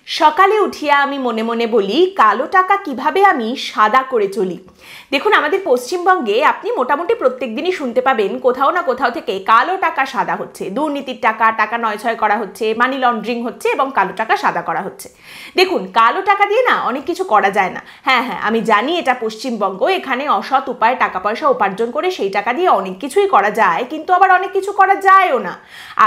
সকালে উঠিয়া আমি মনে মনে বলি কালো টাকা কিভাবে আমি সাদা করে চলি। দেখুন, আমাদের পশ্চিমবঙ্গে আপনি মোটামুটি প্রত্যেক দিনই শুনতে পাবেন কোথাও না কোথাও থেকে কালো টাকা সাদা হচ্ছে, দুর্নীতির টাকা টাকা নয়ছয় করা হচ্ছে, মানি লন্ড্রিং হচ্ছে এবং কালো টাকা সাদা করা হচ্ছে। দেখুন, কালো টাকা দিয়ে না অনেক কিছু করা যায় না। হ্যাঁ, আমি জানি এটা পশ্চিমবঙ্গ, এখানে অসৎ উপায়ে টাকা পয়সা উপার্জন করে সেই টাকা দিয়ে অনেক কিছুই করা যায়, কিন্তু আবার অনেক কিছু করা যায়ও না।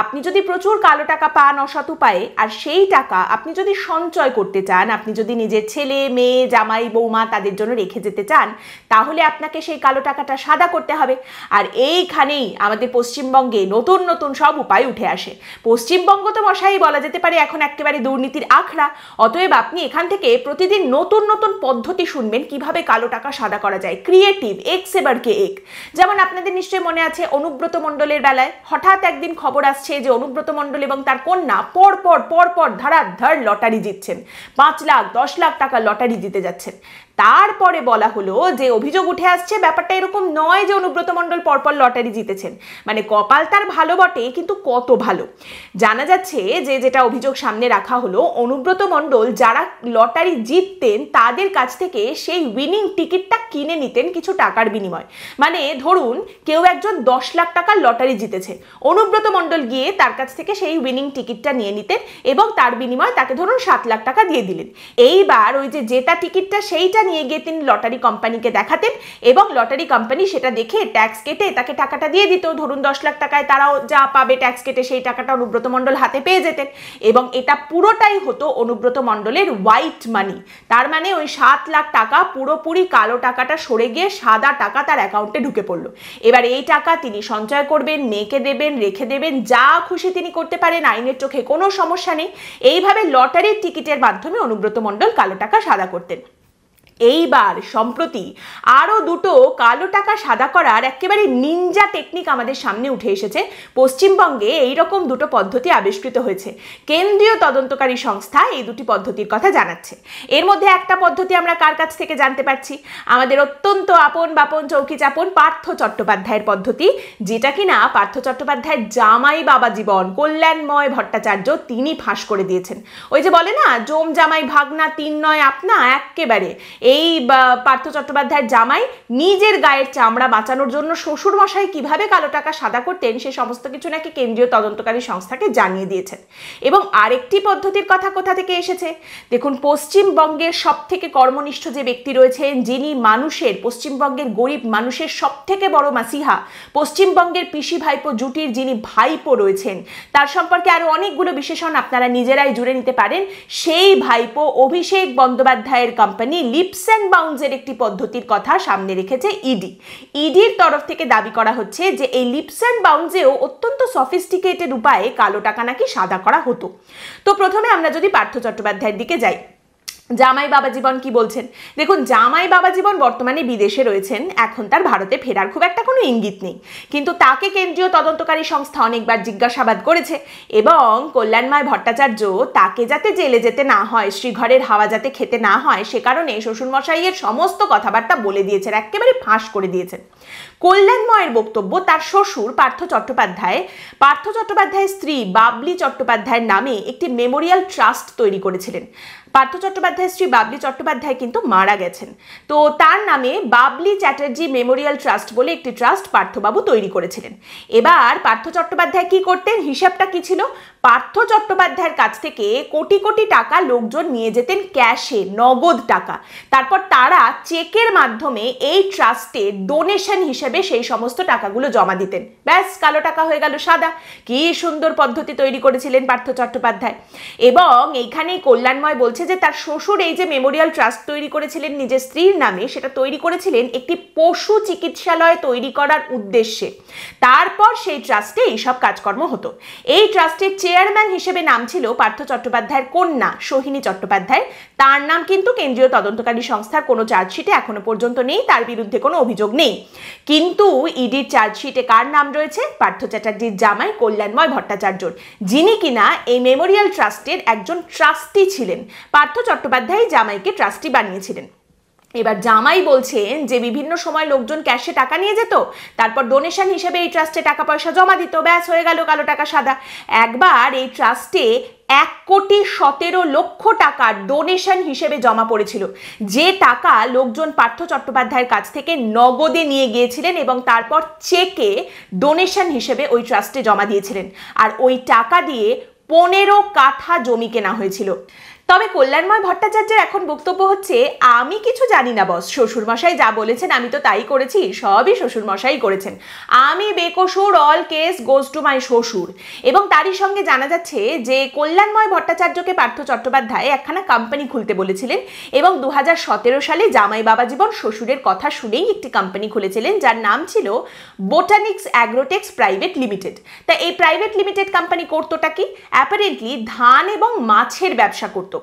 আপনি যদি প্রচুর কালো টাকা পান অসৎ উপায়ে, আর সেই টাকা আপনি যদি সঞ্চয় করতে চান, আপনি যদি নিজের ছেলে মেয়ে জামাই বৌমা তাদের জন্য রেখে যেতে চান, তাহলে আপনাকে সেই কালো টাকাটা সাদা করতে হবে। আর এইখানেই আমাদের পশ্চিমবঙ্গে নতুন নতুন সব উপায় উঠে আসে। পশ্চিমবঙ্গ তো মশাই বলা যেতে পারে এখন একেবারে দুর্নীতির আখড়া। অতএব আপনি এখান থেকে প্রতিদিন নতুন নতুন পদ্ধতি শুনবেন কিভাবে কালো টাকা সাদা করা যায়, ক্রিয়েটিভ এক সে বাড়কে এক। যেমন আপনাদের নিশ্চয়ই মনে আছে অনুব্রত মণ্ডলের বেলায় হঠাৎ একদিন খবর আসছে যে অনুব্রত মণ্ডল এবং তার কন্যা পরপর ধারাধার লটারি জিতছেন, 5 লাখ 10 লাখ টাকা লটারি জিতে যাচ্ছেন। তারপরে বলা হলো যে অভিযোগ উঠে আসছে ব্যাপারটা এরকম নয় যে অনুব্রত মণ্ডল পরপর লটারি জিতেছেন, মানে কপাল তার ভালো বটে কিন্তু কত ভালো। জানা যাচ্ছে যে যেটা অভিযোগ সামনে রাখা হলো, অনুব্রত মণ্ডল যারা লটারি জিততেন তাদের কাছ থেকে সেই উইনিং টিকিটটা কিনে নিতেন কিছু টাকার বিনিময়। মানে ধরুন কেউ একজন 10 লাখ টাকার লটারি জিতেছে, অনুব্রত মণ্ডল গিয়ে তার কাছ থেকে সেই উইনিং টিকিটটা নিয়ে নিতেন এবং তার বিনিময়ে তাকে ধরুন 7 লাখ টাকা দিয়ে দিলেন। এইবার ওই যে জেতা টিকিটটা সেইটা নিয়ে গিয়ে তিনি লটারি কোম্পানিকে দেখাতেন এবং লটারি কোম্পানি সেটা দেখে ট্যাক্স কেটে তাকে টাকাটা দিয়ে দিত। ধরুন 10 লাখ টাকায় তারাও যা পাবে ট্যাক্স কেটে সেই টাকাটা অনুব্রত মণ্ডল হাতে পেয়ে যেতেন এবং এটা পুরোটাই হতো অনুব্রত মণ্ডলের হোয়াইট মানি। তার মানে ওই 7 লাখ টাকা পুরোপুরি কালো টাকাটা সরে গিয়ে সাদা টাকা তার অ্যাকাউন্টে ঢুকে পড়লো। এবার এই টাকা তিনি সঞ্চয় করবেন, মেয়েকে দেবেন, রেখে দেবেন, যা খুশি তিনি করতে পারেন, আইনের চোখে কোনো সমস্যা নেই। এইভাবে লটারির টিকিটের মাধ্যমে অনুব্রত মণ্ডল কালো টাকা সাদা করতেন। এইবার সম্প্রতি আরও দুটো কালো টাকা সাদা করার একেবারে নিনজা টেকনিক আমাদের সামনে উঠে এসেছে। পশ্চিমবঙ্গে এইরকম দুটো পদ্ধতি আবিষ্কৃত হয়েছে। কেন্দ্রীয় তদন্তকারী সংস্থা এই দুটি পদ্ধতির কথা জানাচ্ছে। এর মধ্যে একটা পদ্ধতি আমরা কার কাছ থেকে জানতে পারছি? আমাদের অত্যন্ত আপন বাপন চৌকি চাপন পার্থ চট্টোপাধ্যায়ের পদ্ধতি, যেটা কিনা পার্থ চট্টোপাধ্যায়ের জামাই বাবা জীবন কল্যাণময় ভট্টাচার্য তিনি ফাঁস করে দিয়েছেন। ওই যে বলে না, জম জামাই ভাগনা 3 নয় আপনা, একেবারে এই পার্থ চট্টোপাধ্যায়ের জামাই নিজের গায়ের চামড়া বাঁচানোর জন্য শ্বশুর মশাই কিভাবে কালো টাকা সাদা করতেন সে সমস্ত কিছু নাকি কেন্দ্রীয় তদন্তকারী সংস্থাকে জানিয়ে দিয়েছেন। এবং আরেকটি পদ্ধতির কথা কোথা থেকে এসেছে? দেখুন, পশ্চিমবঙ্গের সব থেকে কর্মনিষ্ঠ যে ব্যক্তি রয়েছেন, যিনি মানুষের পশ্চিমবঙ্গের গরিব মানুষের সব থেকে বড় মাসিহা, পশ্চিমবঙ্গের পিসি ভাইপো জুটির যিনি ভাইপো রয়েছেন, তার সম্পর্কে আরো অনেকগুলো বিশেষণ আপনারা নিজেরাই জুড়ে নিতে পারেন। সেই ভাইপো অভিষেক বন্দ্যোপাধ্যায়ের কোম্পানি লিপস অ্যান্ড বাউন্ডসের একটি পদ্ধতির কথা সামনে রেখেছে ইডি। ইডির তরফ থেকে দাবি করা হচ্ছে যে এই লিপস অ্যান্ড বাউন্ডসেও অত্যন্ত সফিস্টিকেটেড উপায়ে কালো টাকা নাকি সাদা করা হতো। তো প্রথমে আমরা যদি পার্থ চট্টোপাধ্যায়ের দিকে যাই, জামাই বাবা জীবন কি বলছেন? দেখুন, জামাই বাবা জীবন বর্তমানে বিদেশে রয়েছেন, এখন তার ভারতে ফেরার খুব একটা কোনো ইঙ্গিত নেই, কিন্তু তাকে কেন্দ্রীয় তদন্তকারী সংস্থা অনেকবার জিজ্ঞাসাবাদ করেছে এবং কল্যাণময় ভট্টাচার্য তাকে যাতে জেলে যেতে না হয়, শ্রীঘরের হাওয়া যাতে খেতে না হয়, সে কারণে শ্বশুরমশাইয়ের সমস্ত কথাবার্তা বলে দিয়েছেন, একেবারে ফাঁস করে দিয়েছেন। কল্যাণময়ের বক্তব্য, তার শ্বশুর পার্থ চট্টোপাধ্যায়ের স্ত্রী বাবলি চট্টোপাধ্যায়ের নামে একটি মেমোরিয়াল ট্রাস্ট তৈরি করেছিলেন। পার্থ চট্টোপাধ্যায়ের স্ত্রী বাবলি চট্টোপাধ্যায় কিন্তু মারা গেছেন, তো তার নামে বাবলি চ্যাটার্জি মেমোরিয়াল ট্রাস্ট বলে একটি ট্রাস্ট পার্থবাবু তৈরি করেছিলেন। এবার পার্থ চট্টোপাধ্যায় কি করতেন? হিসাবটা কি ছিল? পার্থ চট্টোপাধ্যায়ের কাছ থেকে কোটি কোটি টাকা লোকজন নিয়ে যেতেন ক্যাশে, নগদ টাকা। তারপর তারা চেকের মাধ্যমে এই ট্রাস্টে ডোনেশন হিসেবে সেই সমস্ত টাকাগুলো জমা দিতেন। ব্যাস, কালো টাকা হয়ে গেল সাদা। কি সুন্দর পদ্ধতি তৈরি করেছিলেন পার্থ চট্টোপাধ্যায়। এবং এইখানেই কল্যাণময় বলছে যে তার শ্বশুর এই যে মেমোরিয়াল ট্রাস্ট তৈরি করেছিলেন নিজের স্ত্রীর নামে, সেটা তৈরি করেছিলেন একটি পশু চিকিৎসালয় তৈরি করার উদ্দেশ্যে। তারপর সেই ট্রাস্টে এইসব কাজকর্ম হতো। এই ট্রাস্টের চেয়ারম্যান হিসেবে নাম ছিল পার্থ চট্টোপাধ্যায়ের কন্যা সোহিনী চট্টোপাধ্যায়। তার নাম কিন্তু কেন্দ্রীয় তদন্তকারী সংস্থার কোনো চার্জশিটে এখনো পর্যন্ত নেই, তার বিরুদ্ধে কোনো অভিযোগ নেই। কিন্তু ইডির চার্জশিটে কার নাম রয়েছে? পার্থ চ্যাটার্জির জামাই কল্যাণময় ভট্টাচার্যর, যিনি কিনা এই মেমোরিয়াল ট্রাস্টের একজন ট্রাস্টি ছিলেন। পার্থ চট্টোপাধ্যায় জামাইকে ট্রাস্টি বানিয়েছিলেন। এবার জামাই বলছেন যে বিভিন্ন সময় লোকজন ক্যাশে টাকা নিয়ে যেত, তারপর ডোনেশন হিসেবে এই ট্রাস্টে টাকা পয়সা জমা দিত, ব্যাস হয়ে গেল কালো টাকা সাদা। একবার এই ট্রাস্টে 1,17,00,000 টাকা ডোনেশন হিসেবে জমা পড়েছিল, যে টাকা লোকজন পার্থ চট্টোপাধ্যায়ের কাছ থেকে নগদে নিয়ে গিয়েছিলেন এবং তারপর চেকে ডোনেশন হিসেবে ওই ট্রাস্টে জমা দিয়েছিলেন। আর ওই টাকা দিয়ে 15 কাঠা জমি কেনা হয়েছিল। তবে কল্যাণময় ভট্টাচার্যের এখন বক্তব্য হচ্ছে, আমি কিছু জানি না বস, শ্বশুরমশাই যা বলেছেন আমি তো তাই করেছি, সবই শ্বশুরমশাই করেছেন, আমি বেকসুর, all case goes to my শ্বশুর। এবং তারই সঙ্গে জানা যাচ্ছে যে কল্যাণময় ভট্টাচার্যকে পার্থ চট্টোপাধ্যায় একখানা কোম্পানি খুলতে বলেছিলেন এবং 2017 সালে জামাই বাবা জীবন শ্বশুরের কথা শুনেই একটি কোম্পানি খুলেছিলেন যার নাম ছিল বোটানিক্স অ্যাগ্রোটেক্স প্রাইভেট লিমিটেড। তা এই প্রাইভেট লিমিটেড কোম্পানি করতোটা কি? অ্যাপারেন্টলি ধান এবং মাছের ব্যবসা করত।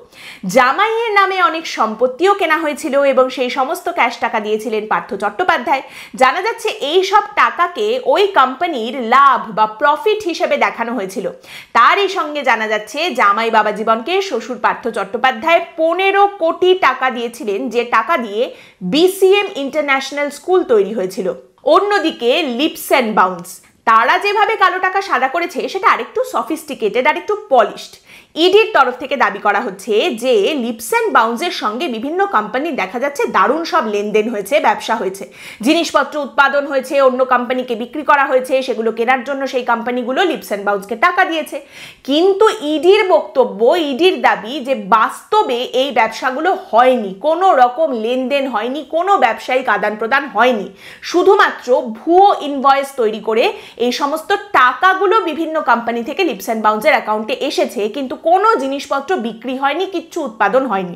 জামাইয়ের নামে অনেক সম্পত্তিও কেনা হয়েছিল এবং সেই সমস্ত ক্যাশ টাকা দিয়েছিলেন পার্থ চট্টোপাধ্যায়। জানা যাচ্ছে এই সব টাকাকে ওই কোম্পানির লাভ বা প্রফিট হিসেবে দেখানো হয়েছিল। তারই সঙ্গে জানা যাচ্ছে জামাই বাবা জীবনকে শ্বশুর পার্থ চট্টোপাধ্যায় 15 কোটি টাকা দিয়েছিলেন, যে টাকা দিয়ে BCM ইন্টারন্যাশনাল স্কুল তৈরি হয়েছিল। অন্যদিকে লিপস অ্যান্ড বাউন্স, তারা যেভাবে কালো টাকা সাদা করেছে সেটা আরেকটু সফিস্টিকেটেড, আরেকটু পলিশড। ইডির তরফ থেকে দাবি করা হচ্ছে যে লিপস অ্যান্ড বাউন্সের সঙ্গে বিভিন্ন কোম্পানির দেখা যাচ্ছে দারুণ সব লেনদেন হয়েছে, ব্যবসা হয়েছে, জিনিসপত্র উৎপাদন হয়েছে, অন্য কোম্পানিকে বিক্রি করা হয়েছে, সেগুলো কেনার জন্য সেই কোম্পানিগুলো লিপস অ্যান্ড বাউন্সকে টাকা দিয়েছে। কিন্তু ইডির বক্তব্য, ইডির দাবি যে বাস্তবে এই ব্যবসাগুলো হয়নি, কোনো রকম লেনদেন হয়নি, কোনো ব্যবসায়িক আদান প্রদান হয়নি, শুধুমাত্র ভুয়ো ইনভয়েস তৈরি করে এই সমস্ত টাকাগুলো বিভিন্ন কোম্পানি থেকে লিপস অ্যান্ড বাউন্সের অ্যাকাউন্টে এসেছে, কিন্তু কোনো জিনিসপত্র বিক্রি হয়নি, কিচ্ছু উৎপাদন হয়নি।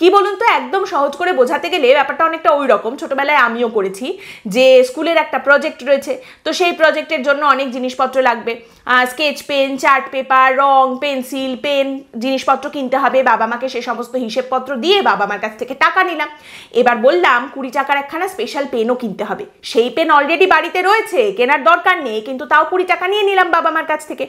কি বলুন তো, একদম সহজ করে বোঝাতে গেলে ব্যাপারটা অনেকটা ওই রকম, ছোটবেলায় আমিও করেছি যে স্কুলের একটা প্রজেক্ট রয়েছে, তো সেই প্রজেক্টের জন্য অনেক জিনিসপত্র লাগবে, স্কেচ পেন, চার্ট পেপার, রং, পেন্সিল, পেন, জিনিসপত্র কিনতে হবে। বাবা মাকে সে সমস্ত হিসেবপত্র দিয়ে বাবা মার কাছ থেকে টাকা নিলাম। এবার বললাম 20 টাকার একখানা স্পেশাল পেনও কিনতে হবে, সেই পেন অলরেডি বাড়িতে রয়েছে, কেনার দরকার নেই, কিন্তু তাও 20 টাকা নিয়ে নিলাম বাবা মার কাছ থেকে।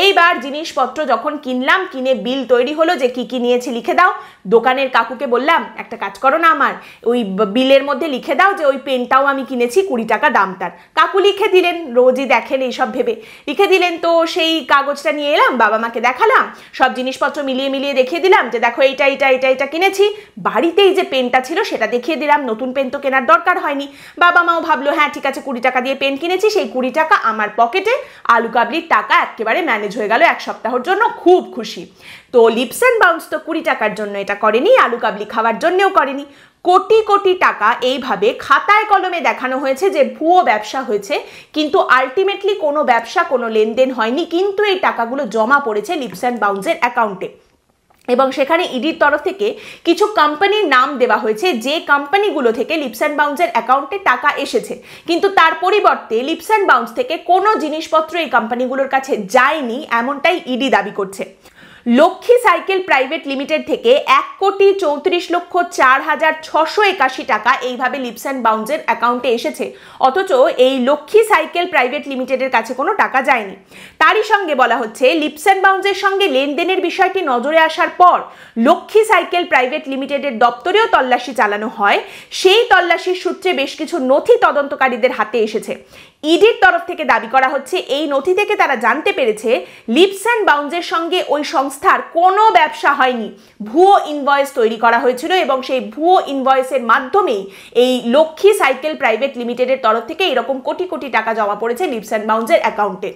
এইবার জিনিসপত্র যখন কিনলাম, কিনে বিল তৈরি হলো যে কি কি নিয়েছি লিখে দাও। দোকানের কাকুকে বললাম একটা কাজ করো না, আমার ওই বিলের মধ্যে লিখে দাও যে ওই পেনটাও আমি কিনেছি, 20 টাকা দাম তার। কাকু লিখে দিলেন, রোজই দেখেন এইসব ভেবে লিখে দিলেন। তো সেই কাগজটা নিয়ে এলাম, বাবা মাকে দেখালাম, সব জিনিসপত্র মিলিয়ে মিলিয়ে দেখিয়ে দিলাম যে দেখো এইটা এইটা এটা এটা কিনেছি। বাড়িতেই যে পেনটা ছিল সেটা দেখিয়ে দিলাম, নতুন পেন তো কেনার দরকার হয়নি। বাবা মাও ভাবলো হ্যাঁ ঠিক আছে, 20 টাকা দিয়ে পেন কিনেছি, সেই 20 টাকা আমার পকেটে, আলু কাবলির টাকা একেবারে ম্যানেজ হয়ে গেল 1 সপ্তাহের জন্য, খুব খুশি। তো লিপস অ্যান্ড বাউন্স তো 20 টাকার জন্য এটা করেনি, আলু কাবলি খাওয়ার জন্যও করেনি। কোটি কোটি টাকা এইভাবে খাতায় কলমে দেখানো হয়েছে যে ভুয়ো ব্যবসা হয়েছে, কিন্তু আলটিমেটলি কোনো ব্যবসা, কোনো লেনদেন হয়নি, কিন্তু এই টাকাগুলো জমা পড়েছে লিপস অ্যান্ড বাউন্সের অ্যাকাউন্টে। এবং সেখানে ইডির তরফ থেকে কিছু কোম্পানির নাম দেওয়া হয়েছে, যে কোম্পানিগুলো থেকে লিপস অ্যান্ড বাউন্সের অ্যাকাউন্টে টাকা এসেছে, কিন্তু তার পরিবর্তে লিপস অ্যান্ড বাউন্স থেকে কোনো জিনিসপত্র এই কোম্পানিগুলোর কাছে যায়নি, এমনটাই ইডি দাবি করছে। লক্ষ্মী সাইকেল প্রাইভেট লিমিটেড থেকে 1,34,04,681 টাকা এইভাবে লিপস অ্যান্ড বাউন্সের অ্যাকাউন্টে এসেছে, অথচ এই লক্ষ্মী সাইকেল প্রাইভেট লিমিটেডের কাছে কোনো টাকা যায়নি। তারই সঙ্গে বলা হচ্ছে লিপস অ্যান্ড বাউন্সের সঙ্গে লেনদেনের বিষয়টি নজরে আসার পর লক্ষ্মী সাইকেল প্রাইভেট লিমিটেডের দপ্তরেও তল্লাশি চালানো হয়। সেই তল্লাশির সূত্রে বেশ কিছু নথি তদন্তকারীদের হাতে এসেছে। ইডির তরফ থেকে দাবি করা হচ্ছে এই নথি থেকে তারা জানতে পেরেছে লিপস অ্যান্ড বাউন্সের সঙ্গে ওই সংস্থার কোনো ব্যবসা হয়নি, ভুয়ো ইনভয়েস তৈরি করা হয়েছিল এবং সেই ভুয়ো ইনভয়েসের মাধ্যমেই এই লক্ষ্মী সাইকেল প্রাইভেট লিমিটেডের তরফ থেকে এরকম কোটি কোটি টাকা জমা পড়েছে লিপস অ্যান্ড বাউন্সের অ্যাকাউন্টে।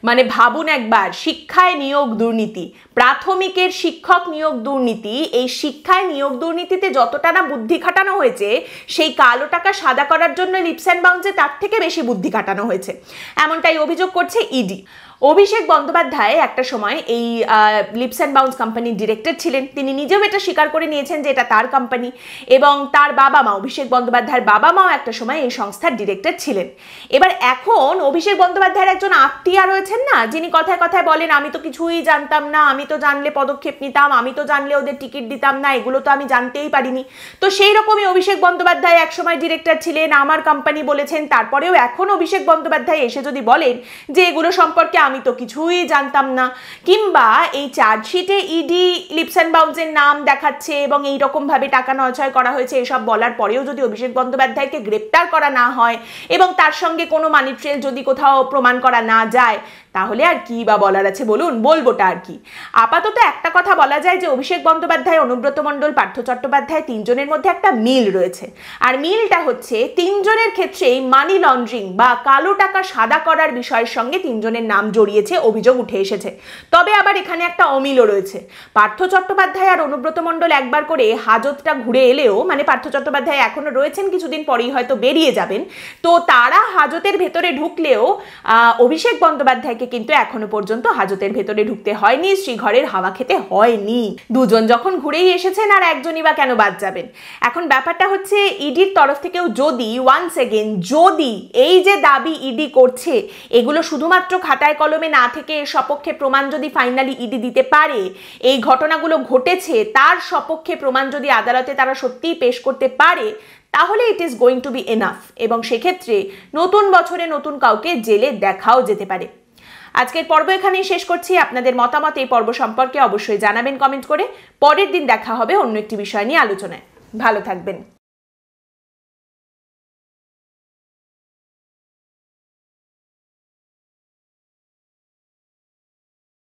মানে ভাবুন একবার, শিক্ষায় নিয়োগ দুর্নীতি, প্রাথমিকের শিক্ষক নিয়োগ দুর্নীতি, এই শিক্ষায় নিয়োগ দুর্নীতিতে যতটা না বুদ্ধি খাটানো হয়েছে, সেই কালো টাকা সাদা করার জন্য লিপস অ্যান্ড বাউন্সে তার থেকে বেশি বুদ্ধি খাটানো হয়েছে, এমনটাই অভিযোগ করছে ইডি। অভিষেক বন্দ্যোপাধ্যায় একটা সময় এই লিপস অ্যান্ড বাউন্স কোম্পানির ডিরেক্টর ছিলেন, তিনি নিজেও এটা স্বীকার করে নিয়েছেন যে এটা তার কোম্পানি, এবং তার বাবা মা, অভিষেক বন্দ্যোপাধ্যায়ের বাবা মাও একটা সময় এই সংস্থার ডিরেক্টর ছিলেন। এবার এখন অভিষেক বন্দ্যোপাধ্যায়ের একজন আত্মীয়া রয়েছেন না, যিনি কথায় কথায় বলেন আমি তো কিছুই জানতাম না, আমি তো জানলে পদক্ষেপ নিতাম, আমি তো জানলে ওদের টিকিট দিতাম না, এগুলো তো আমি জানতেই পারিনি। তো সেই রকমই অভিষেক বন্দ্যোপাধ্যায় একসময় ডিরেক্টর ছিলেন, আমার কোম্পানি বলেছেন, তারপরেও এখন অভিষেক বন্দ্যোপাধ্যায় এসে যদি বলেন যে এগুলো সম্পর্কে আমি তো কিছুই জানতাম না, কিংবা এই চার্জশিটে ইডি লিপস অ্যান্ড বাউন্সের নাম দেখাচ্ছে এবং এই রকম ভাবে টাকা নয়ছয় করা হয়েছে এসব বলার পরেও যদি অভিষেক বন্দ্যোপাধ্যায়কে গ্রেপ্তার করা না হয় এবং তার সঙ্গে কোনো মানি ট্রেল যদি কোথাও প্রমাণ করা না যায়, তাহলে আর কি বা বলার আছে বলুন? বলবোটা আর কি? আপাতত একটা কথা বলা যায় যে অভিষেক বন্দ্যোপাধ্যায়, অনুব্রত মণ্ডল, পার্থ চট্টোপাধ্যায় তিনজনের মধ্যে একটা মিল রয়েছে। আর মিলটা হচ্ছে তিনজনের ক্ষেত্রেই মানি লন্ড্রিং বা কালো টাকা সাদা করার বিষয়ের সঙ্গে তিনজনের নাম জড়িয়েছে, অভিযোগ উঠে এসেছে। তবে আবার এখানে একটা অমিলও রয়েছে। পার্থ চট্টোপাধ্যায় আর অনুব্রত মণ্ডল একবার করে হাজতটা ঘুরে এলেও, মানে পার্থ চট্টোপাধ্যায় এখনো রয়েছেন, কিছুদিন পরেই হয়তো বেরিয়ে যাবেন, তো তারা হাজতের ভেতরে ঢুকলেও অভিষেক বন্দ্যোপাধ্যায়কে কিন্তু এখনো পর্যন্ত হাজতের ভেতরে ঢুকতে হয়নি, শ্রীঘরের হাওয়া খেতে হয়নি। দুজন যখন ঘুরেই এসেছেন আর একজনই বা কেন বাদ যাবেন? এখন ব্যাপারটা হচ্ছে ইডির তরফ থেকেও যদি ওয়ান্স এগেন যদি এই যে দাবি ইডি করছে এগুলো শুধুমাত্র খাতায় কলমে না থেকে এর সপক্ষে প্রমাণ যদি ফাইনালি ইডি দিতে পারে, এই ঘটনাগুলো ঘটেছে তার সপক্ষে প্রমাণ যদি আদালতে তারা সত্যিই পেশ করতে পারে, তাহলে it is going to B enough, এবং সেক্ষেত্রে নতুন বছরে নতুন কাউকে জেলে দেখাও যেতে পারে। আজকের পর্ব এখানেই শেষ করছি। আপনাদের মতামত এই পর্ব সম্পর্কে অবশ্যই জানাবেন কমেন্ট করে। পরের দিন দেখা হবে অন্য একটি বিষয় নিয়ে আলোচনায়। ভালো থাকবেন।